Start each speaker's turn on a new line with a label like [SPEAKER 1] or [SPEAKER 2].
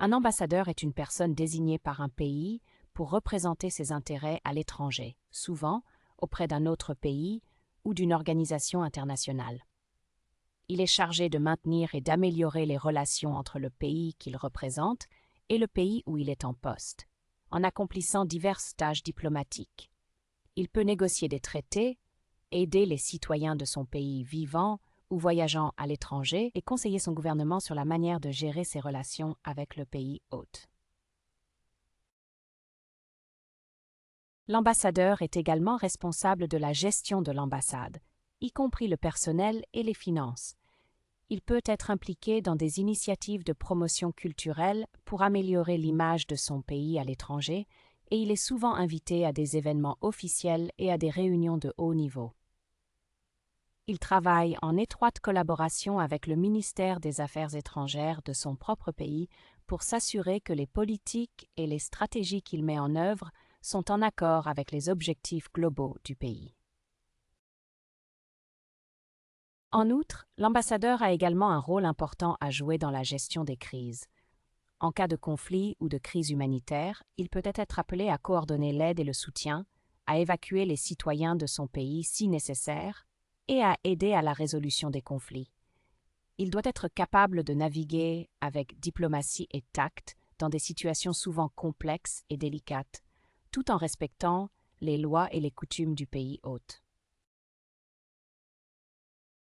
[SPEAKER 1] Un ambassadeur est une personne désignée par un pays pour représenter ses intérêts à l'étranger, souvent auprès d'un autre pays ou d'une organisation internationale. Il est chargé de maintenir et d'améliorer les relations entre le pays qu'il représente et le pays où il est en poste, en accomplissant diverses tâches diplomatiques. Il peut négocier des traités, aider les citoyens de son pays vivant ou voyageant à l'étranger et conseiller son gouvernement sur la manière de gérer ses relations avec le pays hôte. L'ambassadeur est également responsable de la gestion de l'ambassade, y compris le personnel et les finances. Il peut être impliqué dans des initiatives de promotion culturelle pour améliorer l'image de son pays à l'étranger et il est souvent invité à des événements officiels et à des réunions de haut niveau. Il travaille en étroite collaboration avec le ministère des Affaires étrangères de son propre pays pour s'assurer que les politiques et les stratégies qu'il met en œuvre sont en accord avec les objectifs globaux du pays. En outre, l'ambassadeur a également un rôle important à jouer dans la gestion des crises. En cas de conflit ou de crise humanitaire, il peut être appelé à coordonner l'aide et le soutien, à évacuer les citoyens de son pays si nécessaire, et à aider à la résolution des conflits. Il doit être capable de naviguer avec diplomatie et tact dans des situations souvent complexes et délicates, tout en respectant les lois et les coutumes du pays hôte.